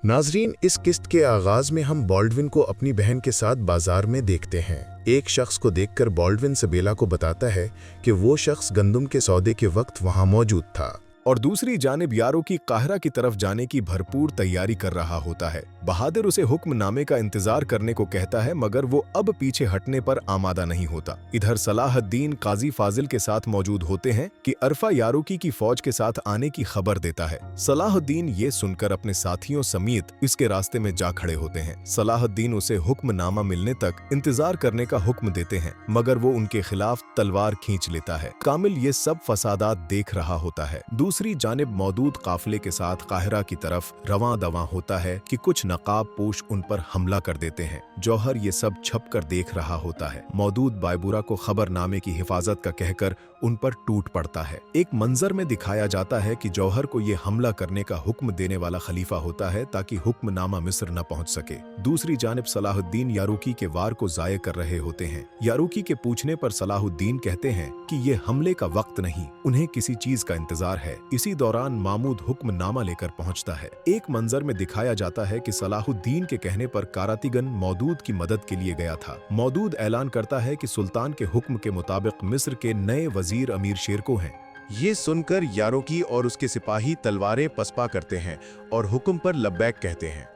नाजरीन, इस किस्त के आगाज में हम बॉल्डविन को अपनी बहन के साथ बाजार में देखते हैं। एक शख्स को देखकर बॉल्डविन सबेला को बताता है कि वो शख्स गंदम के सौदे के वक्त वहां मौजूद था और दूसरी जानिब यारो की काहिरा की तरफ जाने की भरपूर तैयारी कर रहा होता है। बहादुर उसे हुक्मनामे का इंतजार करने को कहता है, मगर वो अब पीछे हटने पर आमादा नहीं होता। इधर सलाहुद्दीन काजी फाजिल के साथ मौजूद होते हैं कि अरफा यारुकी की फौज के साथ आने की खबर देता है। सलाहुद्दीन ये सुनकर अपने साथियों समेत इसके रास्ते में जा खड़े होते हैं। सलाहुद्दीन उसे हुक्मनामा मिलने तक इंतजार करने का हुक्म देते हैं, मगर वो उनके खिलाफ तलवार खींच लेता है। कामिल ये सब फसादात देख रहा होता है। दूसरी जानिब मौदूद काफिले के साथ काहिरा की तरफ रवां दवां होता है कि कुछ नकाब पोश उन पर हमला कर देते हैं। जौहर ये सब छप कर देख रहा होता है। मौदूद बायबूरा को खबरनामे की हिफाजत का कहकर उन पर टूट पड़ता है। एक मंजर में दिखाया जाता है कि जौहर को ये हमला करने का हुक्म देने वाला खलीफा होता है ताकि हुक्मनामा मिस्र न पहुंच सके। दूसरी जानिब सलाहुद्दीन यारुकी के वार को जाये कर रहे होते हैं। यारुकी के पूछने पर सलाहुद्दीन कहते हैं कि ये हमले का वक्त नहीं, उन्हें किसी चीज का इंतजार है। इसी दौरान मामूद हुक्मनामा लेकर पहुंचता है। एक मंजर में दिखाया जाता है कि सलाहुद्दीन के कहने पर कारातिगन मौदूद की मदद के लिए गया था। मौदूद ऐलान करता है कि सुल्तान के हुक्म के मुताबिक मिस्र के नए वजीर अमीर शेरको हैं। ये सुनकर यारोकी और उसके सिपाही तलवारें पसपा करते हैं और हुक्म पर लब्बैक कहते हैं।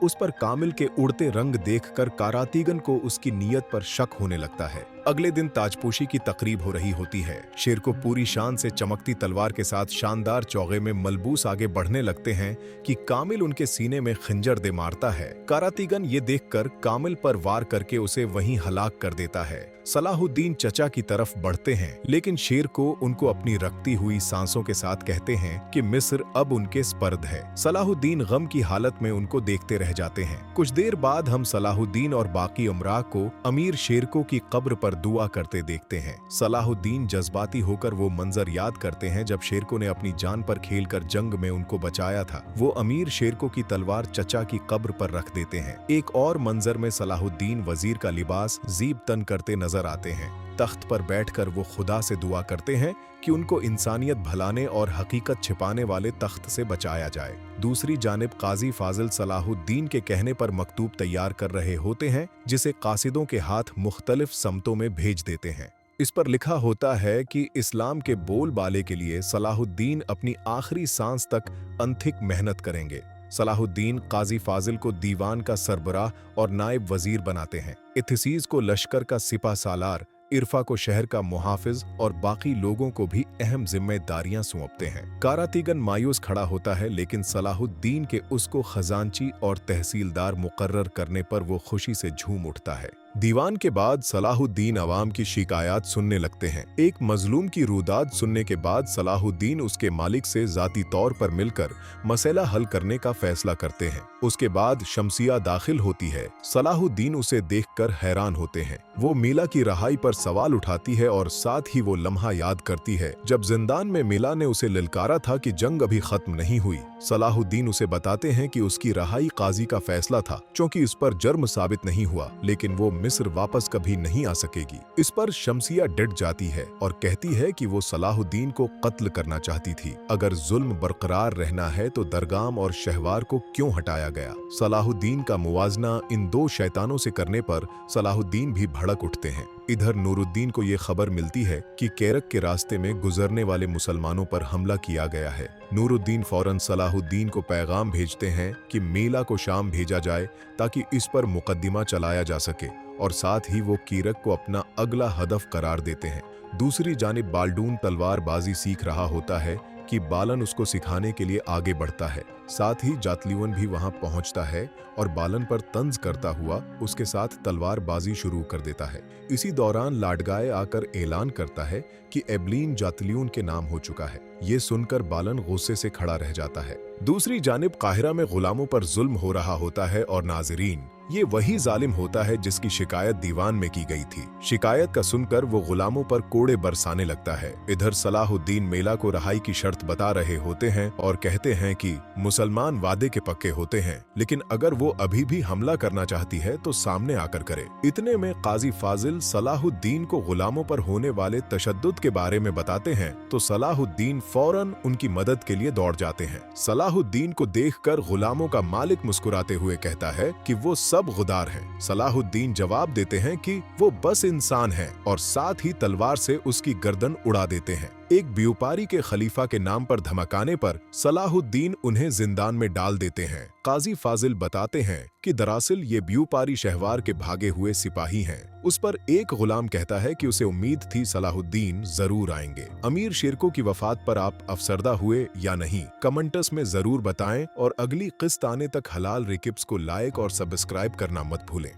उस पर कामिल के उड़ते रंग देखकर कारातीगन को उसकी नीयत पर शक होने लगता है। अगले दिन ताजपोशी की तकरीब हो रही होती है। शेर को पूरी शान से चमकती तलवार के साथ शानदार चौगे में मलबूस आगे बढ़ने लगते हैं कि कामिल उनके सीने में खंजर दे मारता है। कारातीगन ये देखकर कामिल पर वार करके उसे वहीं हलाक कर देता है। सलाहुद्दीन चचा की तरफ बढ़ते हैं, लेकिन शेर को उनको अपनी रखती हुई सांसों के साथ कहते हैं कि मिस्र अब उनके स्पर्द है। सलाहुद्दीन गम की हालत में उनको देखते रह जाते हैं। कुछ देर बाद हम सलाहुद्दीन और बाकी उमरा को अमीर शेरको की कब्र पर दुआ करते देखते हैं। सलाहुद्दीन जज्बाती होकर वो मंजर याद करते हैं जब शेरको ने अपनी जान पर खेलकर जंग में उनको बचाया था। वो अमीर शेरको की तलवार चचा की कब्र पर रख देते हैं। एक और मंजर में सलाहुद्दीन वजीर का लिबास जीब तन करते नजर आते हैं। तख्त पर बैठकर वो खुदा से दुआ करते हैं कि उनको इंसानियत भलाने और हकीकत छिपाने वाले तख्त से बचाया जाए। दूसरी जानिब काजी फाजिल सलाहुद्दीन के कहने पर मकतूब तैयार कर रहे होते हैं, जिसे कासिदों के हाथ मुख्तलिफ समतों में भेज देते हैं। इस पर लिखा होता है कि इस्लाम के बोलबाले के लिए सलाहुद्दीन अपनी आखिरी सांस तक अनथिक मेहनत करेंगे। सलाहुद्दीन काजी फाजिल को दीवान का सरबराह और नायब वजीर बनाते हैं। इथिसीस को लश्कर का सिपा सालार, इरफा को शहर का मुहाफिज और बाकी लोगों को भी अहम जिम्मेदारियां सौंपते हैं। कारातीगन मायूस खड़ा होता है, लेकिन सलाहुद्दीन के उसको खजांची और तहसीलदार मुकर्रर करने पर वो खुशी से झूम उठता है। दीवान के बाद सलाहुद्दीन अवाम की शिकायत सुनने लगते हैं। एक मजलूम की रुदाद सुनने के बाद सलाहुद्दीन उसके मालिक से जाती तौर पर मिलकर मसला हल करने का फैसला करते हैं। उसके बाद शमसिया दाखिल होती है। सलाहुद्दीन उसे देखकर हैरान होते हैं। वो मीला की रहाई पर सवाल उठाती है और साथ ही वो लम्हा याद करती है जब जिंदान में मीला ने उसे ललकारा था कि जंग अभी खत्म नहीं हुई। सलाहुद्दीन उसे बताते हैं कि उसकी रहाई काजी का फैसला था, क्योंकि इस पर जुर्म साबित नहीं हुआ, लेकिन वो मिस्र वापस कभी नहीं आ सकेगी। इस पर शमसिया डट जाती है और कहती है कि वो सलाहुद्दीन को कत्ल करना चाहती थी। अगर जुल्म बरकरार रहना है तो दरगाम और शहवार को क्यों हटाया गया। सलाहुद्दीन का मुवाजना इन दो शैतानों से करने पर सलाहुद्दीन भी भड़क उठते हैं। इधर नूरुद्दीन को ये खबर मिलती है कि केरक के रास्ते में गुजरने वाले मुसलमानों पर हमला किया गया है। नूरुद्दीन फौरन सलाहुद्दीन को पैगाम भेजते हैं कि मीला को शाम भेजा जाए ताकि इस पर मुकदमा चलाया जा सके, और साथ ही वो कीरक को अपना अगला हदफ करार देते हैं। दूसरी जानिब बाल्डून तलवारबाजी सीख रहा होता है कि बालन उसको सिखाने के लिए आगे बढ़ता है। साथ ही जातलीवन भी वहां पहुंचता है और बालन पर तंज करता हुआ उसके साथ तलवारबाजी शुरू कर देता है। इसी दौरान लाडगाए आकर ऐलान करता है कि एबलीन जातलीवन के नाम हो चुका है। ये सुनकर बालन गुस्से से खड़ा रह जाता है। दूसरी जानिब काहिरा में गुलामों पर जुल्म हो रहा होता है और नाजरीन ये वही जालिम होता है जिसकी शिकायत दीवान में की गई थी। शिकायत का सुनकर वो गुलामों पर कोड़े बरसाने लगता है। इधर सलाहुद्दीन मेला को रहाई की शर्त बता रहे होते हैं और कहते हैं कि मुसलमान वादे के पक्के होते हैं, लेकिन अगर वो अभी भी हमला करना चाहती है तो सामने आकर करे। इतने में काजी फाजिल सलाहुद्दीन को गुलामों पर होने वाले तशद्दुद के बारे में बताते हैं तो सलाहुद्दीन फौरन उनकी मदद के लिए दौड़ जाते हैं। सलाहुद्दीन को देखकर गुलामों का मालिक मुस्कुराते हुए कहता है कि वो सब गुदार हैं। सलाहुद्दीन जवाब देते हैं कि वो बस इंसान हैं और साथ ही तलवार से उसकी गर्दन उड़ा देते हैं। एक व्यापारी के खलीफा के नाम पर धमकाने पर सलाहुद्दीन उन्हें जिंदान में डाल देते हैं। काजी फाजिल बताते हैं कि दरअसल ये व्यापारी शहवार के भागे हुए सिपाही हैं। उस पर एक गुलाम कहता है कि उसे उम्मीद थी सलाहुद्दीन जरूर आएंगे। अमीर शेरको की वफात पर आप अफसरदा हुए या नहीं, कमेंट्स में जरूर बताएं और अगली किस्त आने तक हलाल रिकिप्स को लाइक और सब्सक्राइब करना मत भूलें।